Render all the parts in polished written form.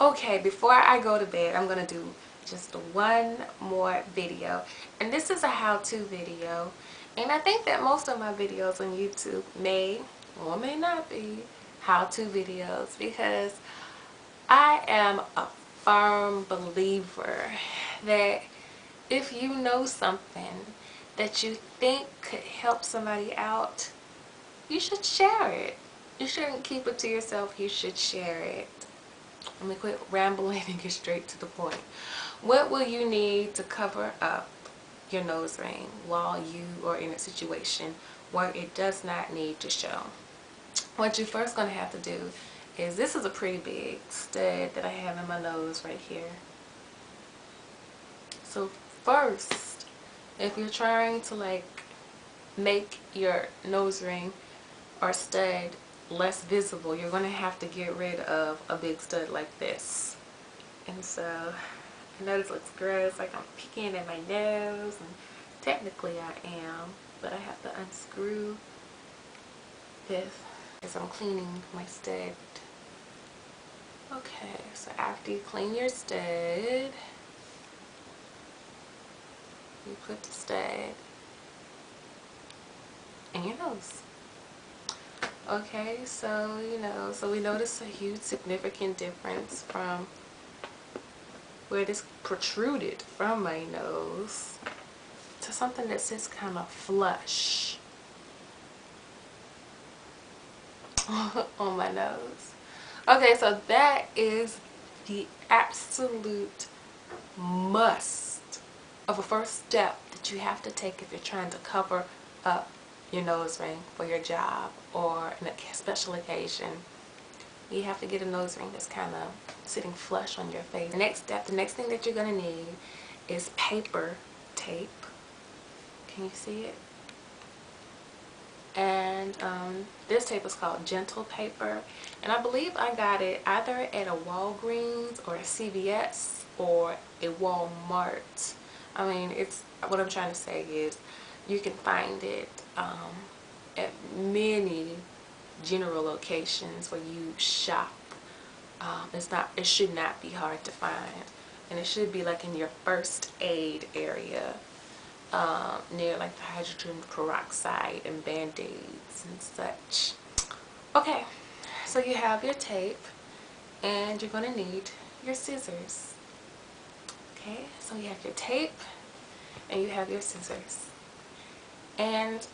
Okay, before I go to bed, I'm gonna do just one more video, and this is a how-to video. And I think that most of my videos on YouTube may or may not be how-to videos, because I am a firm believer that if you know something that you think could help somebody out, you should share it. You shouldn't keep it to yourself. You should share it. Let me quit rambling and get straight to the point. What will you need to cover up your nose ring while you are in a situation where it does not need to show? What you're first going to have to do is, this is a pretty big stud that I have in my nose right here. So first, if you're trying to like make your nose ring or stud less visible, you're going to have to get rid of a big stud like this. And so I know this looks gross, like I'm picking at my nose, and technically I am, but I have to unscrew this as I'm cleaning my stud. Okay, so after you clean your stud, you put the stud in your nose. Okay, so so we notice a huge significant difference from where this protruded from my nose to something that sits kind of flush on my nose. Okay, so that is the absolute must of a first step that you have to take if you're trying to cover up your nose ring for your job or in a special occasion. You have to get a nose ring that's kind of sitting flush on your face. The next step, the next thing that you're going to need is paper tape. Can you see it? And this tape is called Gentle Paper, and I believe I got it either at a Walgreens or a CVS or a Walmart. I mean, it's, what I'm trying to say is you can find it at many general locations where you shop. It should not be hard to find, and it should be like in your first aid area, near like the hydrogen peroxide and band-aids and such. Okay, so you have your tape and you're going to need your scissors. Okay, so you have your tape and you have your scissors. And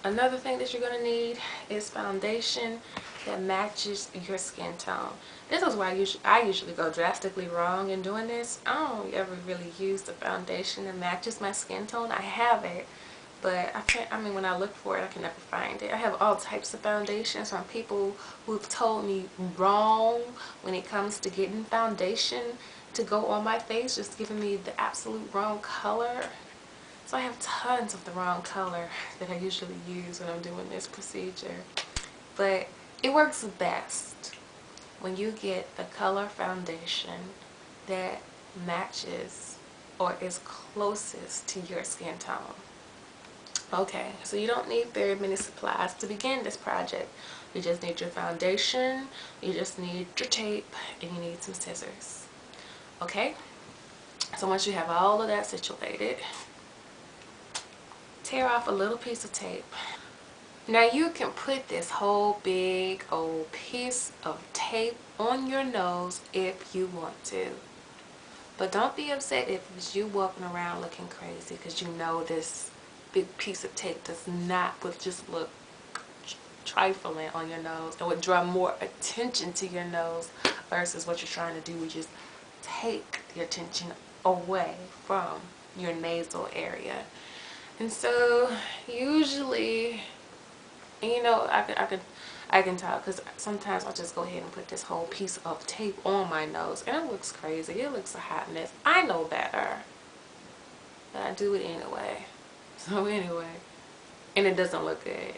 another thing that you're going to need is foundation that matches your skin tone. This is why I usually go drastically wrong in doing this. I don't ever really use the foundation that matches my skin tone. I have it, but I can't, I mean, when I look for it, I can never find it. I have all types of foundations from people who've told me wrong when it comes to getting foundation to go on my face, just giving me the absolute wrong color. So I have tons of the wrong color that I usually use when I'm doing this procedure. But it works best when you get the color foundation that matches or is closest to your skin tone. Okay, so you don't need very many supplies to begin this project. You just need your foundation, you just need your tape, and you need some scissors. Okay, so once you have all of that situated, tear off a little piece of tape. Now you can put this whole big old piece of tape on your nose if you want to. But don't be upset if it's you walking around looking crazy because you know this big piece of tape would just look trifling on your nose and would draw more attention to your nose versus what you're trying to do, which is take the attention away from your nasal area. And so usually, I can tell because sometimes I'll just go ahead and put this whole piece of tape on my nose and it looks crazy. It looks a hot mess. I know better, but I do it anyway. So anyway, and it doesn't look good.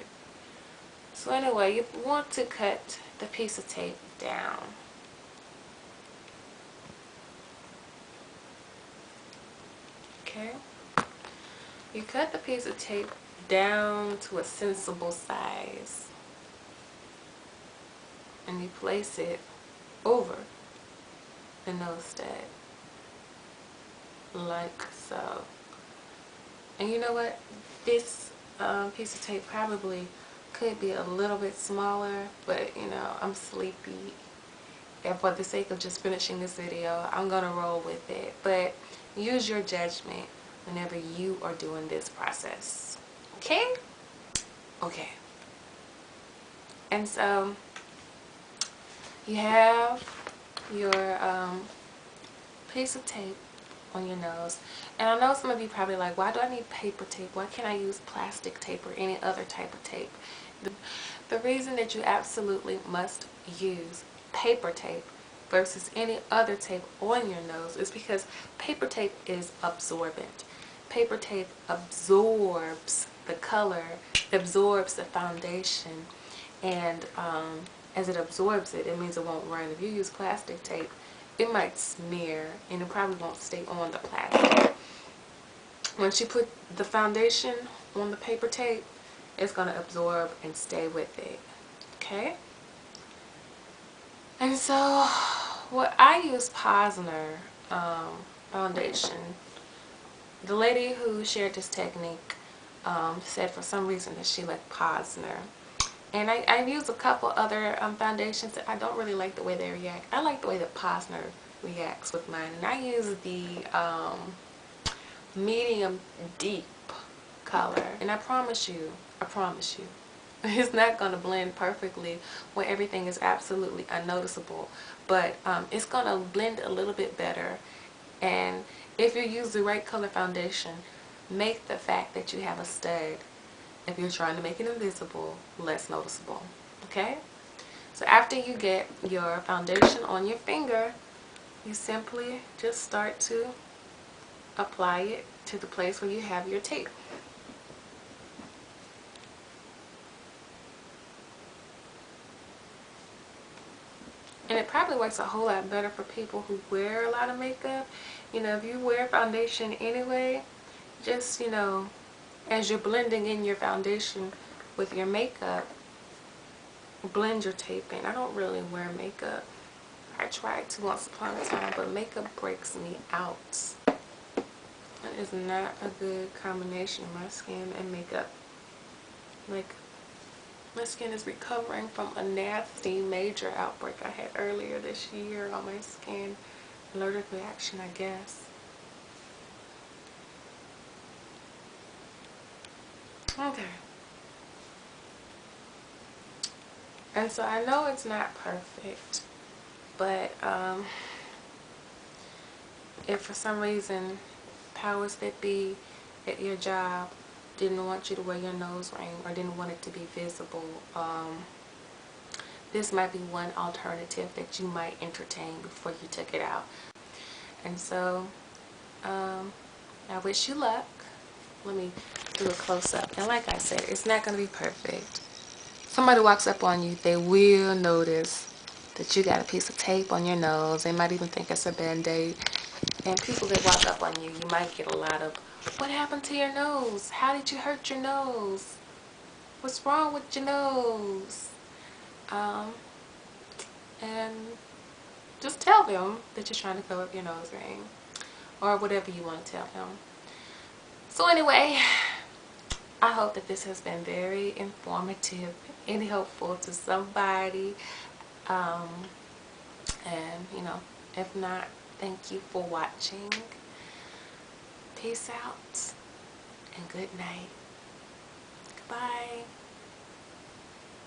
So anyway, you want to cut the piece of tape down. Okay, you cut the piece of tape down to a sensible size and you place it over the nose stud, like so. And you know what? This piece of tape probably could be a little bit smaller, but you know, I'm sleepy. And for the sake of just finishing this video, I'm gonna roll with it. But use your judgment whenever you are doing this process. Okay? Okay. And so you have your piece of tape on your nose. And I know some of you probably like, why do I need paper tape? Why can't I use plastic tape or any other type of tape? The reason that you absolutely must use paper tape versus any other tape on your nose is because paper tape is absorbent. Paper tape absorbs the color, absorbs the foundation, and as it absorbs it, it means it won't run. If you use plastic tape, it might smear and it probably won't stay on the plastic. Once you put the foundation on the paper tape, it's going to absorb and stay with it. Okay? And so, what I use Posner foundation. The lady who shared this technique said for some reason that she liked Posner. And I've used a couple other foundations that I don't really like the way they react. I like the way that Posner reacts with mine. And I use the medium deep color. And I promise you, it's not going to blend perfectly when everything is absolutely unnoticeable. But it's going to blend a little bit better. And if you use the right color foundation, make the fact that you have a stud, if you're trying to make it invisible, less noticeable. Okay? So after you get your foundation on your finger, you simply just start to apply it to the place where you have your tape. And it probably works a whole lot better for people who wear a lot of makeup. You know, if you wear foundation anyway, just, you know, as you're blending in your foundation with your makeup, blend your tape in. I don't really wear makeup. I tried to once upon a time, but makeup breaks me out. It is not a good combination of my skin and makeup. Like, my skin is recovering from a nasty major outbreak I had earlier this year on my skin. Allergic reaction, I guess. Okay. And so I know it's not perfect, but if for some reason powers that be at your job didn't want you to wear your nose ring or didn't want it to be visible, this might be one alternative that you might entertain before you took it out. And so I wish you luck. Let me do a close-up. And like I said, it's not going to be perfect. Somebody walks up on you, they will notice that you got a piece of tape on your nose. They might even think it's a band-aid. And people that walk up on you, you might get a lot of, what happened to your nose? How did you hurt your nose? What's wrong with your nose? And just tell them that you're trying to cover up your nose ring or whatever you want to tell them. So anyway, I hope that this has been very informative and helpful to somebody. And you know, if not, thank you for watching. Peace out and good night.